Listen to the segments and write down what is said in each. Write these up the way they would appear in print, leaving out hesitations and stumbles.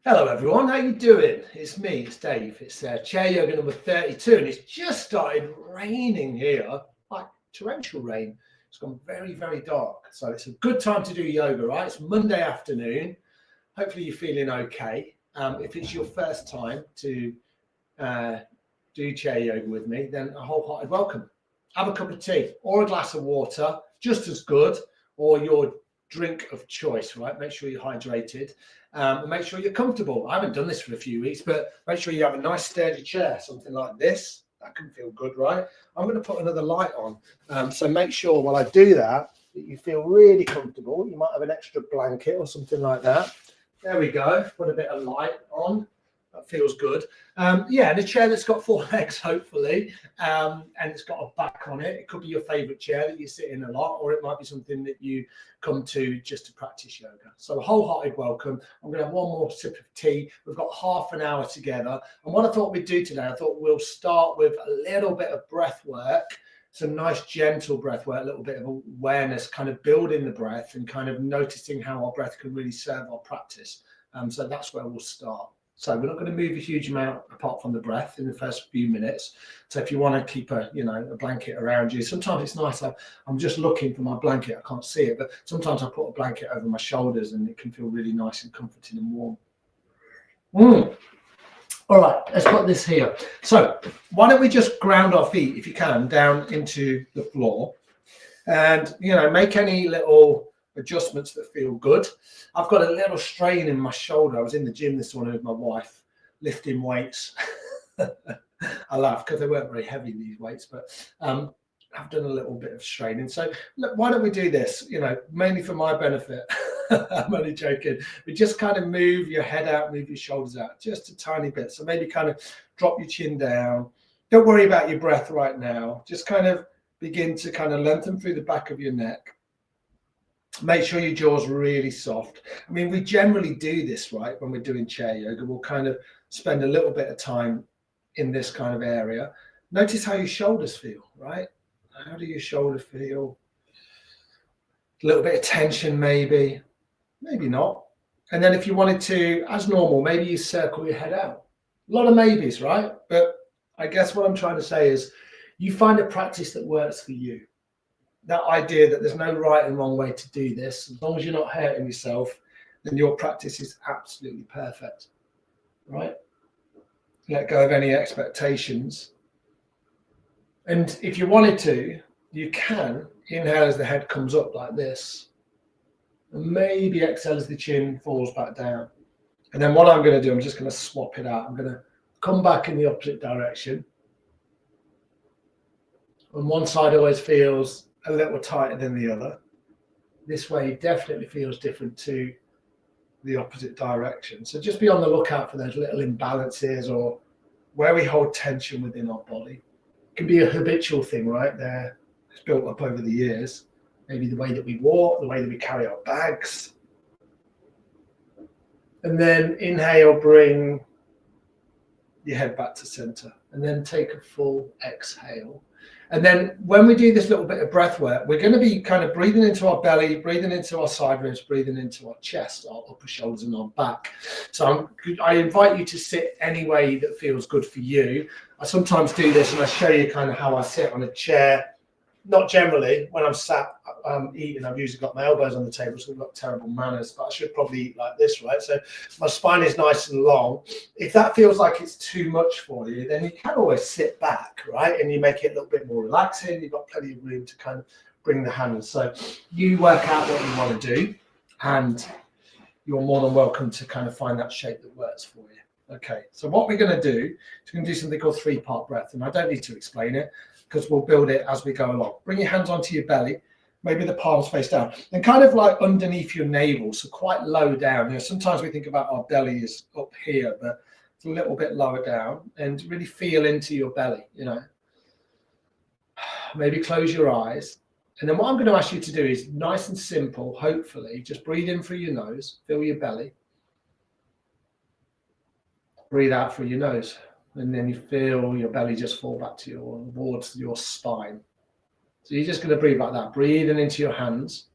Hello everyone, how you doing? It's me, it's Dave. It's chair yoga number 32 and it's just started raining here, like torrential rain. It's gone very, very dark. So it's a good time to do yoga, right? It's Monday afternoon. Hopefully you're feeling okay. If it's your first time to do chair yoga with me, then a wholehearted welcome. Have a cup of tea or a glass of water, just as good, or your drink of choice, right? Make sure you're hydrated and make sure you're comfortable. I haven't done this for a few weeks, but make sure you have a nice sturdy chair, something like this. That can feel good, right? I'm going to put another light on. So make sure while I do that, that you feel really comfortable. You might have an extra blanket or something like that. There we go. Put a bit of light on. That feels good. Yeah, and a chair that's got four legs, hopefully, and it's got a back on it. It could be your favorite chair that you sit in a lot, or it might be something that you come to just to practice yoga. So a wholehearted welcome. I'm going to have one more sip of tea. We've got half an hour together. And what I thought we'd do today, I thought we'll start with a little bit of breath work, some nice gentle breath work, a little bit of awareness, kind of building the breath and kind of noticing how our breath can really serve our practice. So that's where we'll start. So we're not going to move a huge amount apart from the breath in the first few minutes. So if you want to keep a blanket around you, sometimes it's nice. I'm just looking for my blanket. I can't see it, but sometimes I put a blanket over my shoulders and it can feel really nice and comforting and warm. All right, let's put this here. So why don't we just ground our feet, if you can, down into the floor and, make any little adjustments that feel good. I've got a little strain in my shoulder. I was in the gym this morning with my wife lifting weights. I laugh because they weren't very heavy, these weights, but I've done a little bit of straining. So look, why don't we do this, mainly for my benefit. I'm only joking. We just kind of move your head out, move your shoulders out just a tiny bit. So maybe kind of drop your chin down. Don't worry about your breath right now. Just kind of begin to kind of lengthen through the back of your neck. Make sure your jaw's really soft. I mean, we generally do this, right? When we're doing chair yoga, we'll kind of spend a little bit of time in this kind of area. Notice how your shoulders feel, right? How do your shoulders feel? A little bit of tension, maybe not. And then if you wanted to, as normal, maybe you circle your head out. A lot of maybes, right? But I guess what I'm trying to say is you find a practice that works for you. That idea that there's no right and wrong way to do this, as long as you're not hurting yourself, then your practice is absolutely perfect, right? Let go of any expectations. And if you wanted to, you can inhale as the head comes up like this. And maybe exhale as the chin falls back down. And then what I'm going to do, I'm just going to swap it out. I'm going to come back in the opposite direction. On one side always feels a little tighter than the other. This way definitely feels different to the opposite direction. So just be on the lookout for those little imbalances or where we hold tension within our body. It can be a habitual thing, right? There, it's built up over the years. Maybe the way that we walk, the way that we carry our bags. And then inhale, bring your head back to center. And then take a full exhale. And then when we do this little bit of breath work, we're going to be kind of breathing into our belly, breathing into our side ribs, breathing into our chest, our upper shoulders and our back. So I invite you to sit any way that feels good for you. I sometimes do this and I show you kind of how I sit on a chair. Not generally. When I'm sat eating, I've usually got my elbows on the table, so I've got terrible manners, but I should probably eat like this, right? So my spine is nice and long. If that feels like it's too much for you, then you can always sit back, right? And you make it a little bit more relaxing. You've got plenty of room to kind of bring the hands. So you work out what you want to do, and you're more than welcome to kind of find that shape that works for you. Okay, so what we're going to do is we're going to do something called 3-part breath, and I don't need to explain it because we'll build it as we go along. Bring your hands onto your belly, maybe the palms face down, and kind of like underneath your navel, so quite low down. Sometimes we think about our belly is up here, but it's a little bit lower down, and really feel into your belly, Maybe close your eyes. And then what I'm going to ask you to do is nice and simple, hopefully, just breathe in through your nose, fill your belly. Breathe out through your nose. And then you feel your belly just fall back towards your spine. So you're just going to breathe like that, breathing into your hands.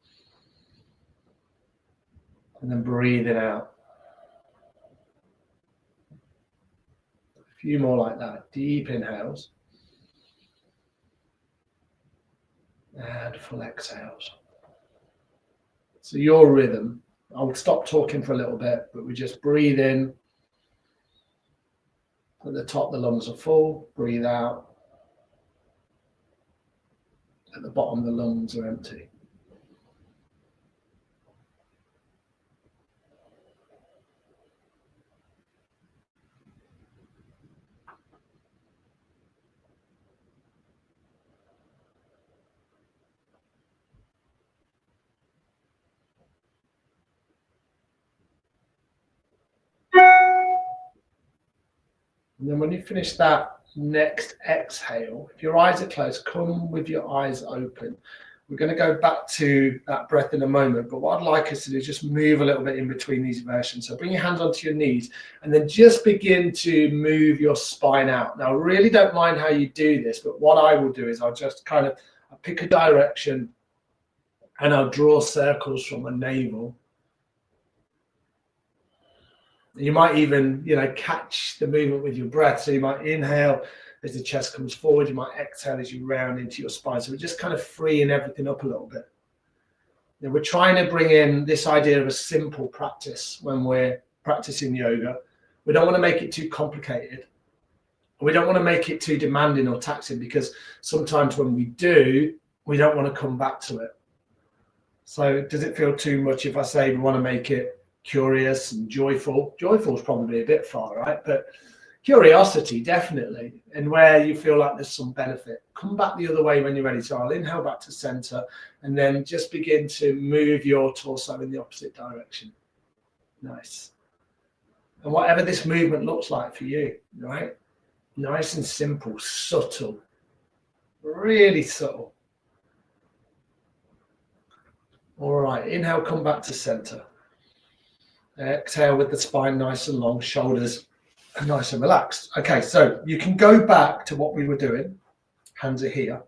And then breathing out. few more like that. Deep inhales. And full exhales. So your rhythm. I'll stop talking for a little bit, but we just breathe in. At the top, the lungs are full. Breathe out. At the bottom, the lungs are empty. And then when you finish that next exhale, if your eyes are closed, come with your eyes open. We're going to go back to that breath in a moment, but what I'd like us to do is just move a little bit in between these versions. So bring your hands onto your knees and then just begin to move your spine out. Now, I really don't mind how you do this, but what I will do is I'll just kind of pick a direction and I'll draw circles from my navel. You might even, catch the movement with your breath. So you might inhale as the chest comes forward. You might exhale as you round into your spine. So we're just kind of freeing everything up a little bit. Now we're trying to bring in this idea of a simple practice when we're practicing yoga. We don't want to make it too complicated. We don't want to make it too demanding or taxing, because sometimes when we do, we don't want to come back to it. So does it feel too much if I say we want to make it curious and joyful? Joyful is probably a bit far, right? But curiosity, definitely. And where you feel like there's some benefit, come back the other way when you're ready. So I'll inhale back to center and then just begin to move your torso in the opposite direction. Nice. And whatever this movement looks like for you, right? Nice and simple, subtle, really subtle. All right, inhale, come back to center. Exhale with the spine nice and long, shoulders nice and relaxed. Okay, so you can go back to what we were doing. Hands are here.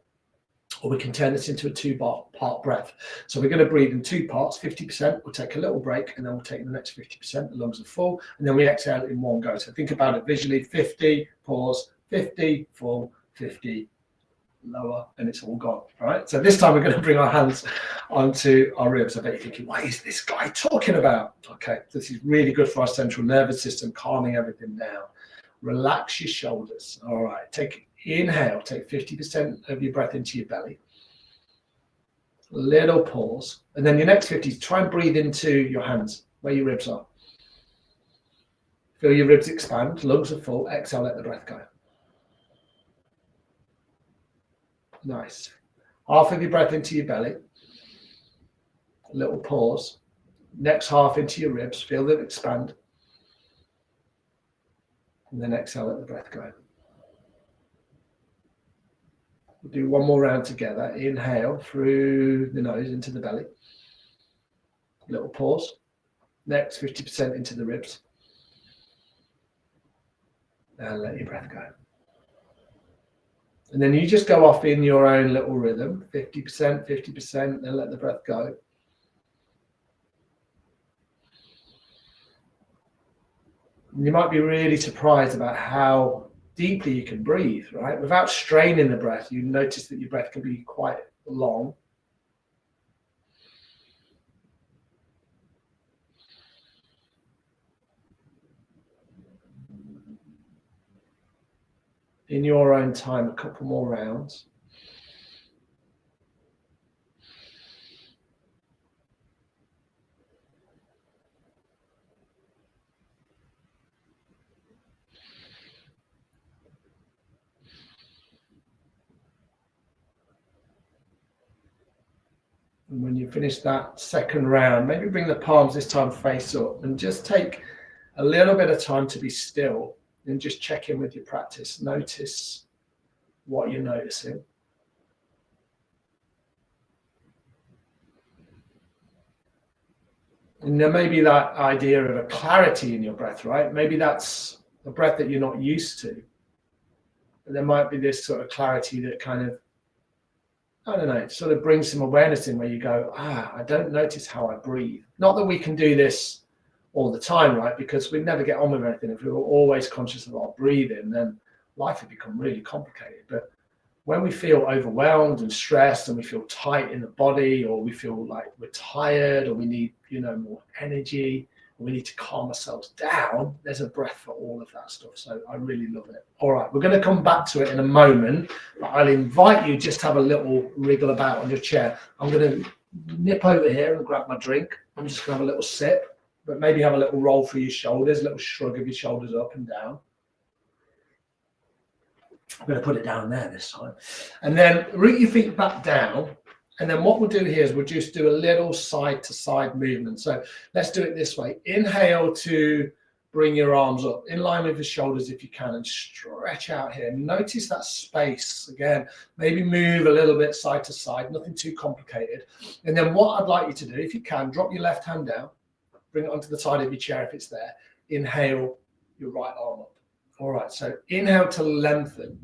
Or we can turn this into a two-part breath. So we're going to breathe in two parts, 50%. We'll take a little break, and then we'll take the next 50%. The lungs are full, and then we exhale in one go. So think about it visually. 50, pause, 50, full, 50, lower, and it's all gone. All right, so this time we're going to bring our hands onto our ribs. I bet you're thinking, what is this guy talking about? Okay, this is really good for our central nervous system, calming everything down. Relax your shoulders. All right, inhale, take 50% of your breath into your belly. Little pause, and then your next 50, try and breathe into your hands where your ribs are. Feel your ribs expand, lungs are full. Exhale, let the breath go. Nice. Half of your breath into your belly. A little pause. Next half into your ribs. Feel them expand. And then exhale, let the breath go. We'll do one more round together. Inhale through the nose into the belly. A little pause. Next 50% into the ribs. And let your breath go. And then you just go off in your own little rhythm, 50%, 50%, then let the breath go. And you might be really surprised about how deeply you can breathe, right? Without straining the breath, you notice that your breath can be quite long. In your own time, a couple more rounds. And when you finish that second round, maybe bring the palms this time face up and just take a little bit of time to be still and just check in with your practice. Notice what you're noticing. And there may be that idea of a clarity in your breath, right? Maybe that's a breath that you're not used to. And there might be this sort of clarity that kind of, I don't know, sort of brings some awareness in where you go, I don't notice how I breathe. Not that we can do this all the time, right? Because we never get on with anything. If we were always conscious of our breathing, then life would become really complicated. But when we feel overwhelmed and stressed and we feel tight in the body, or we feel like we're tired, or we need, more energy, or we need to calm ourselves down, there's a breath for all of that stuff. So I really love it. All right, we're going to come back to it in a moment, but I'll invite you just to have a little wriggle about on your chair. I'm going to nip over here and grab my drink. I'm just going to have a little sip, but maybe have a little roll through your shoulders, a little shrug of your shoulders up and down. I'm going to put it down there this time. And then root your feet back down. And then what we'll do here is we'll just do a little side to side movement. So let's do it this way. Inhale to bring your arms up in line with your shoulders if you can, and stretch out here. Notice that space again. Maybe move a little bit side to side, nothing too complicated. And then what I'd like you to do, if you can, drop your left hand down, bring it onto the side of your chair if it's there. Inhale your right arm up. All right, so inhale to lengthen,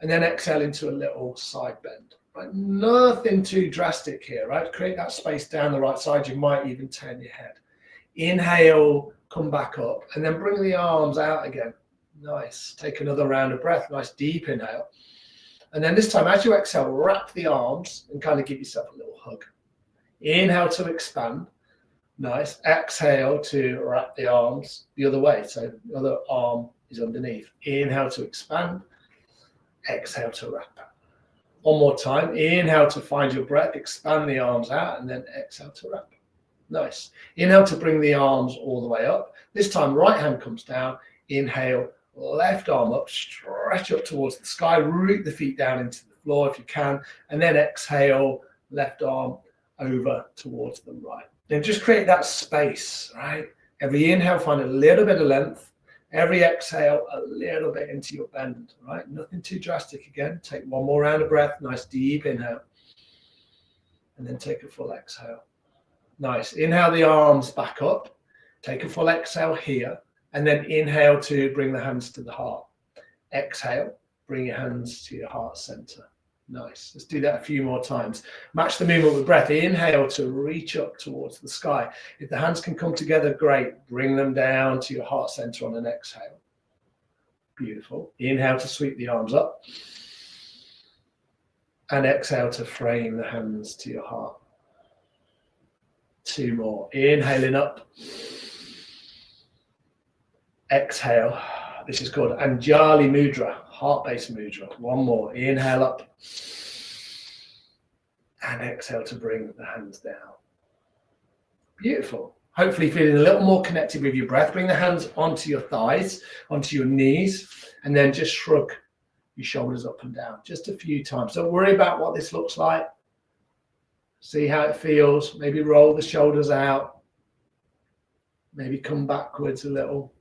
and then exhale into a little side bend. Right, nothing too drastic here, right? Create that space down the right side. You might even turn your head. Inhale, come back up, and then bring the arms out again. Nice. Take another round of breath. Nice deep inhale. And then this time, as you exhale, wrap the arms and kind of give yourself a little hug. Inhale to expand. Nice. Exhale to wrap the arms the other way. So the other arm is underneath. Inhale to expand. Exhale to wrap. One more time. Inhale to find your breath. Expand the arms out, and then exhale to wrap. Nice. Inhale to bring the arms all the way up. This time, right hand comes down. Inhale, left arm up, stretch up towards the sky. Root the feet down into the floor if you can. And then exhale, left arm over towards the right. Then just create that space, right? Every inhale, find a little bit of length. Every exhale, a little bit into your bend, right? Nothing too drastic again. Take one more round of breath. Nice deep inhale. And then take a full exhale. Nice. Inhale the arms back up. Take a full exhale here. And then inhale to bring the hands to the heart. Exhale, bring your hands to your heart center. Nice. Let's do that a few more times. Match the movement with breath. Inhale to reach up towards the sky. If the hands can come together, great. Bring them down to your heart center on an exhale. Beautiful. Inhale to sweep the arms up. And exhale to frame the hands to your heart. Two more. Inhaling up. Exhale. This is called Anjali Mudra, heart-based mudra. One more. Inhale up. And exhale to bring the hands down. Beautiful. Hopefully feeling a little more connected with your breath. Bring the hands onto your thighs, onto your knees, and then just shrug your shoulders up and down just a few times. Don't worry about what this looks like. See how it feels. Maybe roll the shoulders out. Maybe come backwards a little.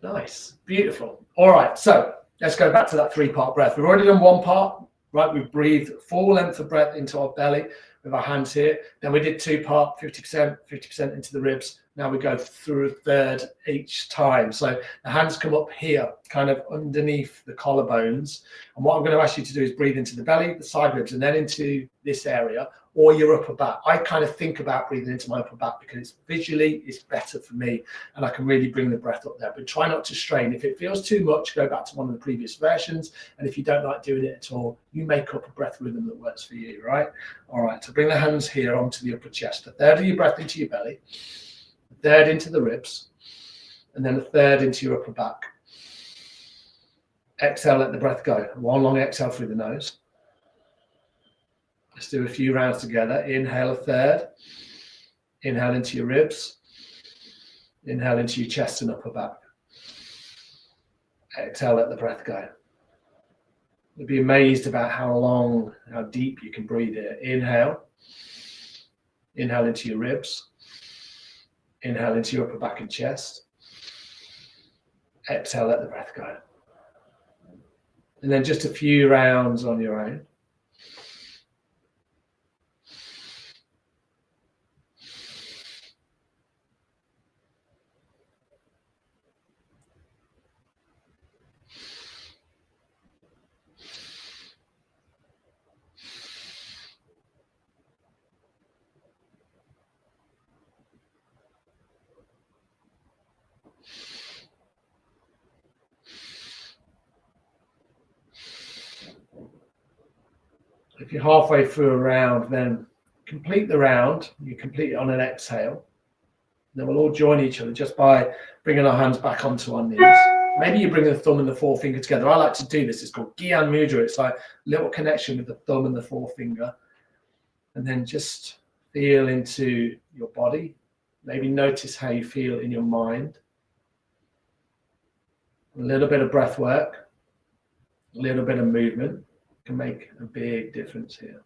Nice. Beautiful. All right. So let's go back to that 3-part breath. We've already done one part, right? We've breathed full length of breath into our belly with our hands here. Then we did 2-part, 50% into the ribs. Now we go through a third each time. So the hands come up here, kind of underneath the collarbones. And what I'm going to ask you to do is breathe into the belly, the side ribs, and then into this area, or your upper back. I kind of think about breathing into my upper back because visually it's better for me and I can really bring the breath up there. But try not to strain. If it feels too much, go back to one of the previous versions. And if you don't like doing it at all, you make up a breath rhythm that works for you, right? All right, so bring the hands here onto the upper chest. A third of your breath into your belly, a third into the ribs, and then a third into your upper back. Exhale, let the breath go. One long exhale through the nose. Let's do a few rounds together. Inhale a third. Inhale into your ribs. Inhale into your chest and upper back. Exhale, let the breath go. You'll be amazed about how long, how deep you can breathe here. Inhale. Inhale into your ribs. Inhale into your upper back and chest. Exhale, let the breath go. And then just a few rounds on your own. If you're halfway through a round, then complete the round. You complete it on an exhale. Then we'll all join each other just by bringing our hands back onto our knees. Maybe you bring the thumb and the forefinger together. I like to do this. It's called Gyan Mudra. It's like a little connection with the thumb and the forefinger. And then just feel into your body. Maybe notice how you feel in your mind. A little bit of breath work, a little bit of movement can make a big difference here.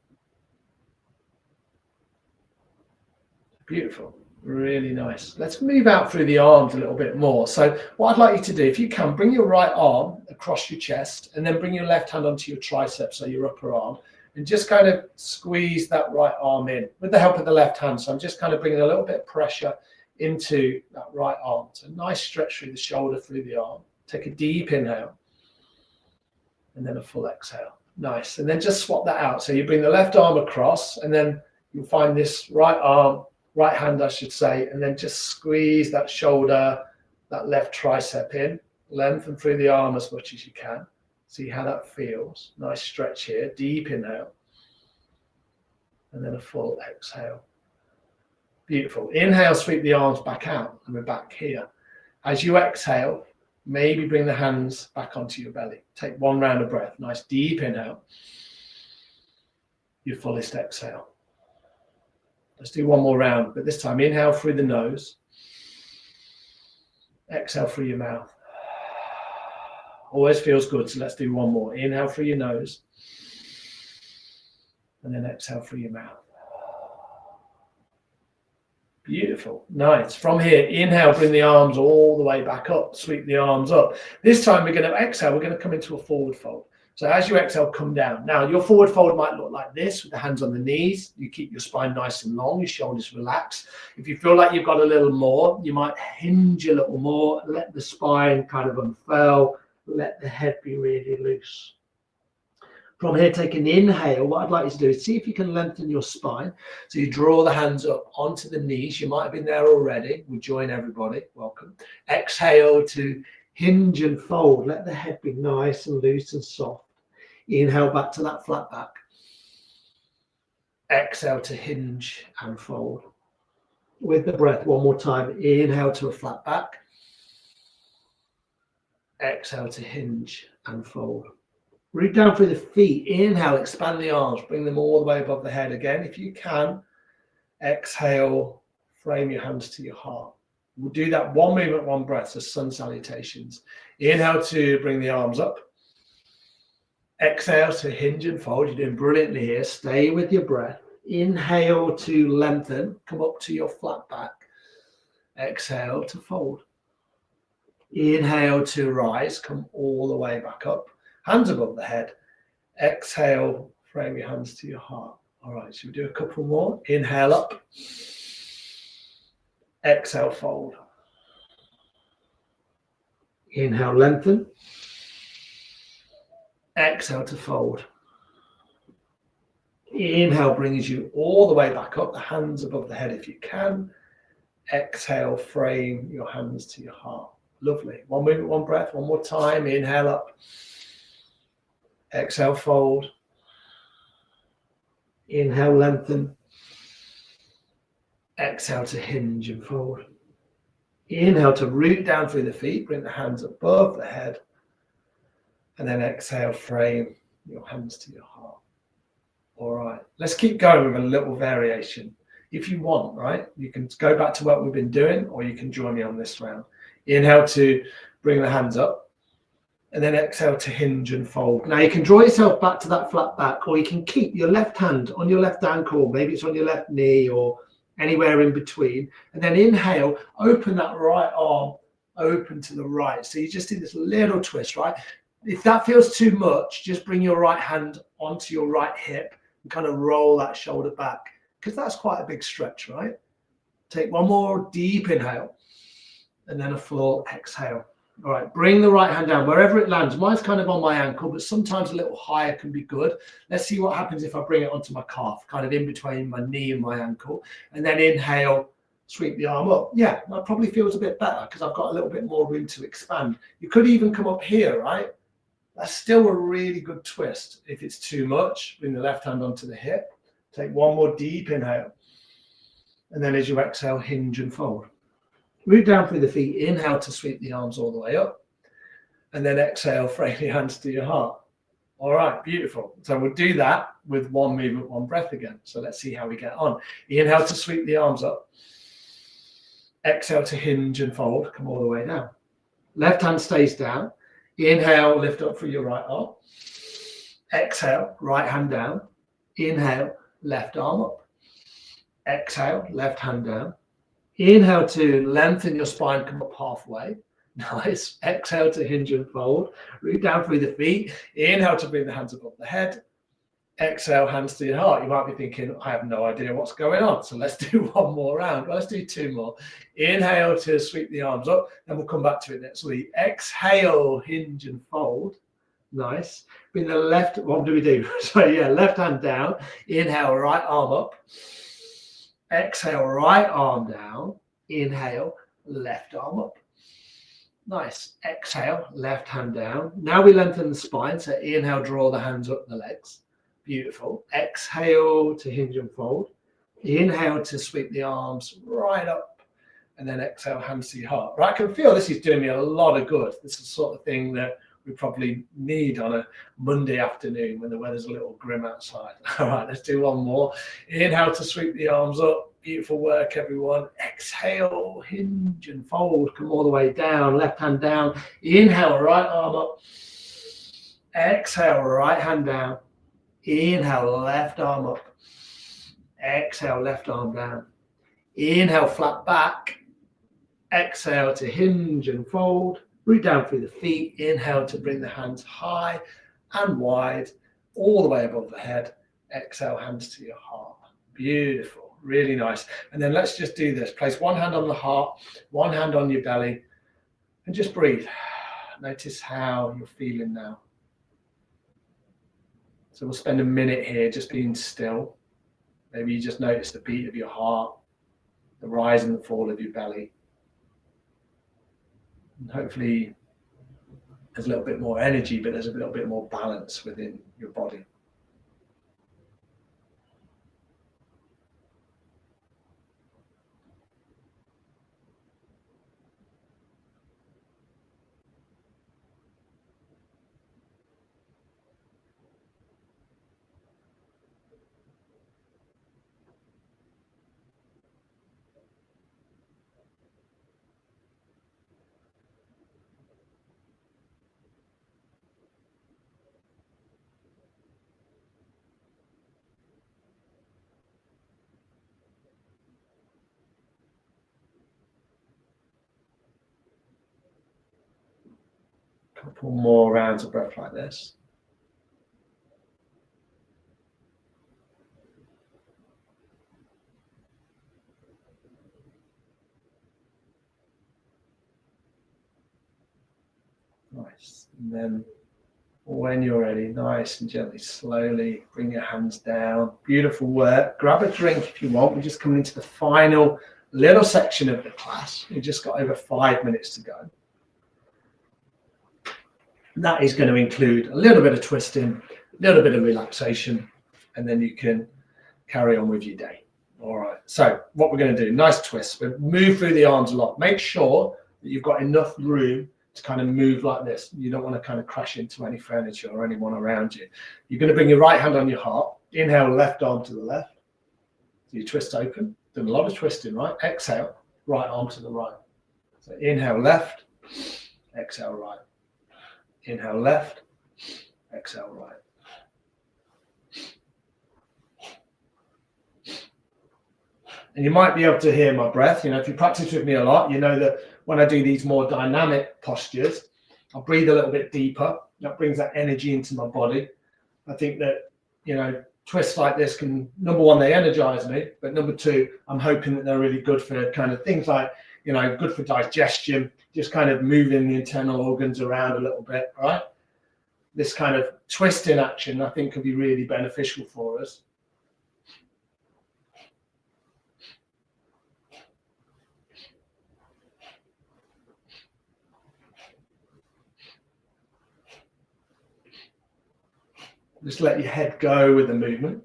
Beautiful. Really nice. Let's move out through the arms a little bit more. So what I'd like you to do, if you can, bring your right arm across your chest and then bring your left hand onto your triceps, so your upper arm, and just kind of squeeze that right arm in with the help of the left hand. So I'm just kind of bringing a little bit of pressure into that right arm. So nice stretch through the shoulder, through the arm. Take a deep inhale and then a full exhale. Nice. And then just swap that out. So you bring the left arm across and then you'll find this right arm, right hand, I should say, and then just squeeze that shoulder, that left tricep in, lengthen through the arm as much as you can. See how that feels. Nice stretch here, deep inhale, and then a full exhale. Beautiful. Inhale, sweep the arms back out, and we're back here. As you exhale, maybe bring the hands back onto your belly. Take one round of breath. Nice deep inhale. Your fullest exhale. Let's do one more round, but this time inhale through the nose. Exhale through your mouth. Always feels good, so let's do one more. Inhale through your nose. And then exhale through your mouth. Beautiful. Nice. From here, inhale, bring the arms all the way back up. Sweep the arms up. This time we're going to exhale. We're going to come into a forward fold. So as you exhale, come down. Now, your forward fold might look like this with the hands on the knees. You keep your spine nice and long, your shoulders relaxed. If you feel like you've got a little more, you might hinge a little more, let the spine kind of unfurl, let the head be really loose. From here, take an inhale. What I'd like you to do is see if you can lengthen your spine. So you draw the hands up onto the knees. You might have been there already. We join everybody. Welcome. Exhale to hinge and fold. Let the head be nice and loose and soft. Inhale back to that flat back. Exhale to hinge and fold. With the breath, one more time. Inhale to a flat back. Exhale to hinge and fold. Root down through the feet. Inhale, expand the arms. Bring them all the way above the head again. If you can, exhale, frame your hands to your heart. We'll do that one movement, one breath, so sun salutations. Inhale to bring the arms up. Exhale to hinge and fold. You're doing brilliantly here. Stay with your breath. Inhale to lengthen. Come up to your flat back. Exhale to fold. Inhale to rise. Come all the way back up. Hands above the head. Exhale, frame your hands to your heart. All right, should we do a couple more? Inhale up. Exhale, fold. Inhale, lengthen. Exhale to fold. Inhale brings you all the way back up, the hands above the head if you can. Exhale, frame your hands to your heart. Lovely. One movement, one breath, one more time. Inhale up. Exhale, fold. Inhale, lengthen. Exhale to hinge and fold. Inhale to root down through the feet. Bring the hands above the head. And then exhale, frame your hands to your heart. All right. Let's keep going with a little variation. If you want, right? You can go back to what we've been doing, or you can join me on this round. Inhale to bring the hands up. And then exhale to hinge and fold. Now you can draw yourself back to that flat back, or you can keep your left hand on your left ankle. Maybe it's on your left knee or anywhere in between. And then inhale, open that right arm, open to the right. So you just do this little twist, right? If that feels too much, just bring your right hand onto your right hip and kind of roll that shoulder back, because that's quite a big stretch, right? Take one more deep inhale and then a full exhale. All right, bring the right hand down wherever it lands. Mine's kind of on my ankle, but sometimes a little higher can be good. Let's see what happens if I bring it onto my calf, kind of in between my knee and my ankle. And then inhale, sweep the arm up. Yeah, that probably feels a bit better because I've got a little bit more room to expand. You could even come up here, right? That's still a really good twist. If it's too much, bring the left hand onto the hip. Take one more deep inhale. And then as you exhale, hinge and fold. Root down through the feet. Inhale to sweep the arms all the way up. And then exhale, frame your hands to your heart. All right, beautiful. So we'll do that with one movement, one breath again. So let's see how we get on. Inhale to sweep the arms up. Exhale to hinge and fold. Come all the way down. Left hand stays down. Inhale, lift up through your right arm. Exhale, right hand down. Inhale, left arm up. Exhale, left hand down. Inhale to lengthen your spine, come up halfway. Nice. Exhale to hinge and fold. Root down through the feet. Inhale to bring the hands above the head. Exhale, hands to your heart. You might be thinking, I have no idea what's going on. So let's do one more round. Let's do two more. Inhale to sweep the arms up. Then we'll come back to it next week. Exhale, hinge and fold. Nice. Bring the left, what do we do? Sorry, yeah, left hand down. Inhale, right arm up. Exhale, right arm down. Inhale, left arm up. Nice. Exhale, left hand down. Now we lengthen the spine. So inhale, draw the hands up the legs. Beautiful. Exhale to hinge and fold. Inhale to sweep the arms right up. And then exhale, hands to your heart. Right, I can feel this is doing me a lot of good. This is the sort of thing that we probably need on a Monday afternoon when the weather's a little grim outside. All right, let's do one more. Inhale to sweep the arms up. Beautiful work, everyone. Exhale, hinge and fold. Come all the way down. Left hand down. Inhale, right arm up. Exhale, right hand down. Inhale, left arm up. Exhale, left arm down. Inhale, flat back. Exhale to hinge and fold. Root down through the feet. Inhale to bring the hands high and wide, all the way above the head. Exhale, hands to your heart. Beautiful, really nice. And then let's just do this. Place one hand on the heart, one hand on your belly, and just breathe. Notice how you're feeling now. So we'll spend a minute here just being still. Maybe you just notice the beat of your heart, the rise and the fall of your belly. And hopefully there's a little bit more energy, but there's a little bit more balance within your body. Couple more rounds of breath like this. Nice. And then when you're ready, nice and gently, slowly bring your hands down. Beautiful work. Grab a drink if you want. We're just coming into the final little section of the class. We've just got over 5 minutes to go. And that is going to include a little bit of twisting, a little bit of relaxation, and then you can carry on with your day. All right. So what we're going to do, nice twist. We'll move through the arms a lot. Make sure that you've got enough room to kind of move like this. You don't want to kind of crash into any furniture or anyone around you. You're going to bring your right hand on your heart. Inhale, left arm to the left. So you twist open. Done a lot of twisting, right? Exhale, right arm to the right. So inhale, left. Exhale, right. Inhale, left. Exhale, right. And you might be able to hear my breath. You know, if you practice with me a lot, you know that when I do these more dynamic postures, I'll breathe a little bit deeper. That brings that energy into my body. I think that, you know, twists like this can, number one, they energize me, but number two, I'm hoping that they're really good for kind of things like, you know, good for digestion, just kind of moving the internal organs around a little bit, right? This kind of twisting action, I think, could be really beneficial for us. Just let your head go with the movement.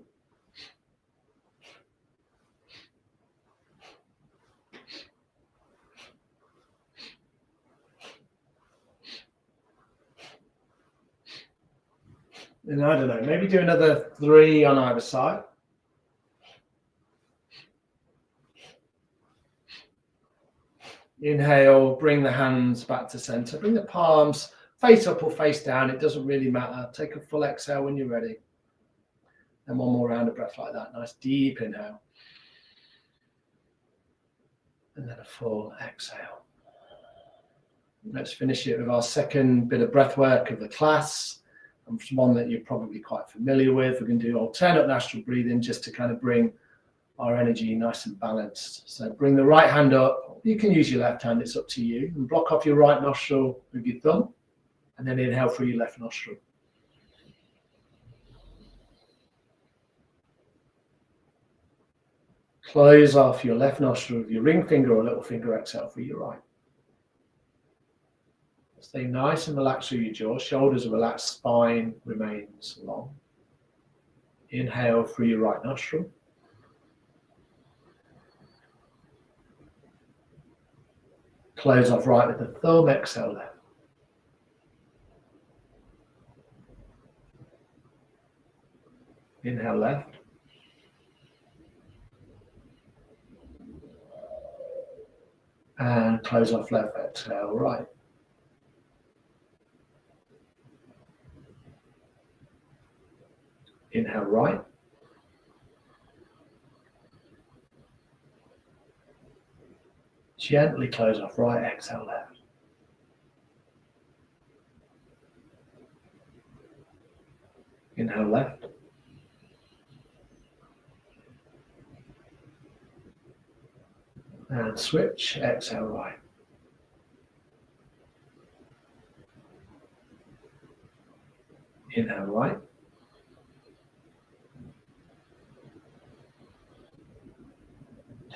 And I don't know, maybe do another 3 on either side. Inhale, bring the hands back to center. Bring the palms face up or face down. It doesn't really matter. Take a full exhale when you're ready. And one more round of breath like that. Nice deep inhale. And then a full exhale. Let's finish it with our second bit of breath work of the class. And one that you're probably quite familiar with. We're going to do alternate nostril breathing just to kind of bring our energy nice and balanced. So bring the right hand up. You can use your left hand, it's up to you. And block off your right nostril with your thumb. And then inhale through your left nostril. Close off your left nostril with your ring finger or little finger. Exhale through your right. Stay nice and relaxed through your jaw. Shoulders are relaxed, spine remains long. Inhale through your right nostril. Close off right with the thumb. Exhale left. Inhale left. And close off left. Exhale right. Inhale right. Gently close off right. Exhale left. Inhale left. And switch. Exhale right. Inhale right.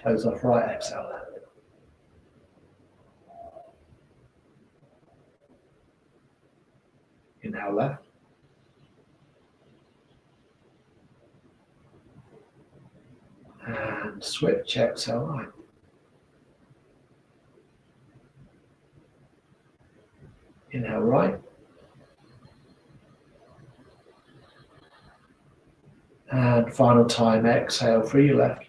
Close off right. Exhale left. Inhale left. And switch. Exhale right. Inhale right. And final time, exhale through your left.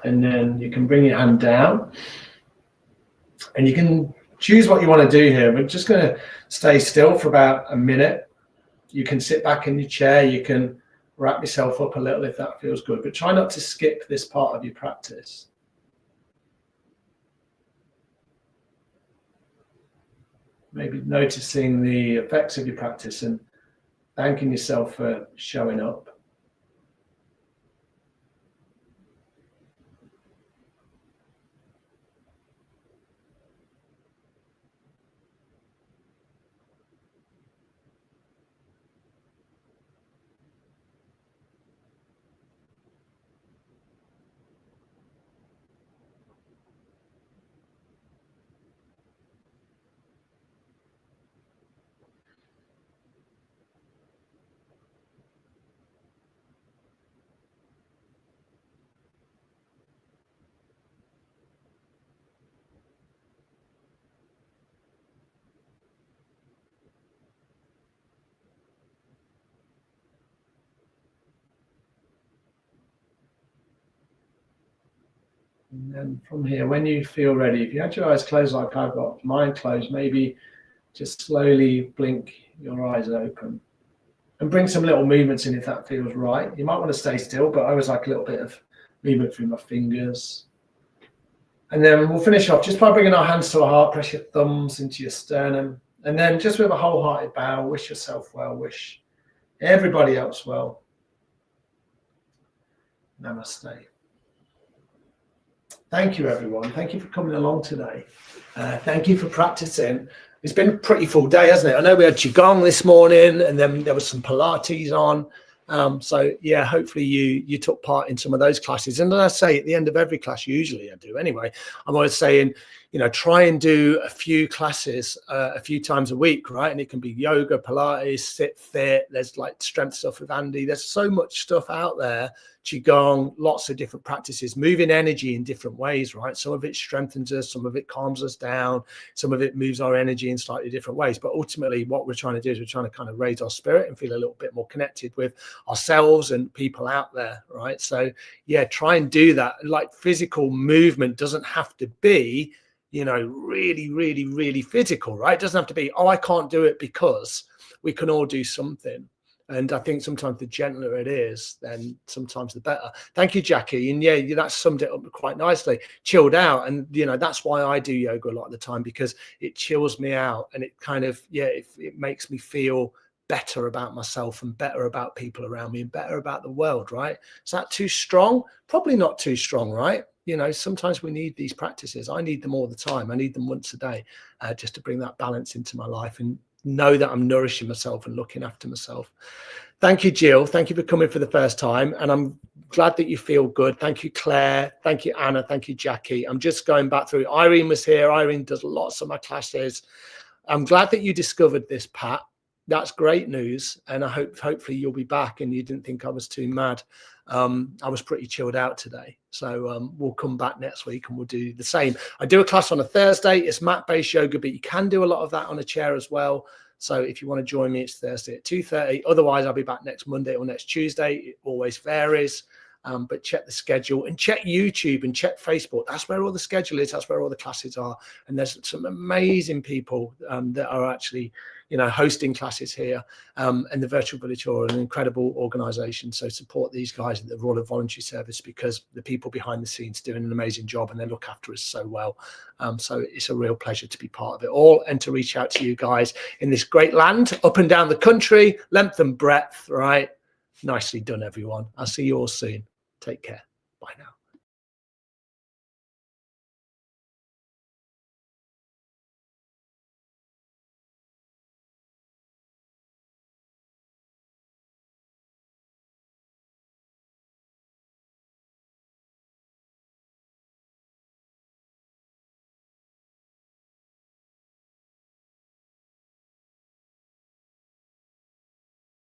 And then you can bring your hand down. And you can choose what you want to do here. We're just going to stay still for about a minute. You can sit back in your chair. You can wrap yourself up a little if that feels good. But try not to skip this part of your practice. Maybe noticing the effects of your practice and thanking yourself for showing up. And then from here, when you feel ready, if you had your eyes closed like I've got mine closed, maybe just slowly blink your eyes open and bring some little movements in if that feels right. You might want to stay still, but I always like a little bit of movement through my fingers. And then we'll finish off just by bringing our hands to our heart, press your thumbs into your sternum. And then just with a wholehearted bow, wish yourself well, wish everybody else well. Namaste. Thank you, everyone. Thank you for coming along today. Thank you for practicing. It's been a pretty full day, hasn't it? I know we had Qigong this morning, and then there was some Pilates on. So, yeah, hopefully you took part in some of those classes. And as I say, at the end of every class, usually I do anyway, I'm always saying, try and do a few classes a few times a week, right? And it can be yoga, Pilates, sit fit. There's like strength stuff with Andy. There's so much stuff out there. Qigong, lots of different practices, moving energy in different ways, right? Some of it strengthens us, some of it calms us down, some of it moves our energy in slightly different ways. But ultimately, what we're trying to do is we're trying to kind of raise our spirit and feel a little bit more connected with ourselves and people out there, right? So yeah, try and do that. Like physical movement doesn't have to be, really, really, really physical, right? It doesn't have to be, oh, I can't do it, because we can all do something. And I think sometimes the gentler it is, then sometimes the better. Thank you, Jackie. And yeah, that summed it up quite nicely. Chilled out. And, that's why I do yoga a lot of the time, because it chills me out. And it kind of, it makes me feel better about myself and better about people around me and better about the world, right? Is that too strong? Probably not too strong, right? Sometimes we need these practices. I need them all the time. I need them once a day, just to bring that balance into my life and know that I'm nourishing myself and looking after myself. Thank you, Jill. Thank you for coming for the first time. And I'm glad that you feel good. Thank you, Claire. Thank you, Anna. Thank you, Jackie. I'm just going back through. Irene was here. Irene does lots of my classes. I'm glad that you discovered this, Pat. That's great news. And I hopefully you'll be back and you didn't think I was too mad. I was pretty chilled out today. So we'll come back next week and we'll do the same. I do a class on a Thursday. It's mat-based yoga, but you can do a lot of that on a chair as well. So if you want to join me, it's Thursday at 2:30. Otherwise, I'll be back next Monday or next Tuesday. It always varies. But check the schedule and check YouTube and check Facebook. That's where all the schedule is. That's where all the classes are. And there's some amazing people that are actually, hosting classes here. And the Virtual Village are an incredible organization. So support these guys at the Royal Voluntary Service, because the people behind the scenes doing an amazing job and they look after us so well. So it's a real pleasure to be part of it all and to reach out to you guys in this great land, up and down the country, length and breadth, right? Nicely done, everyone. I'll see you all soon. Take care. Bye now.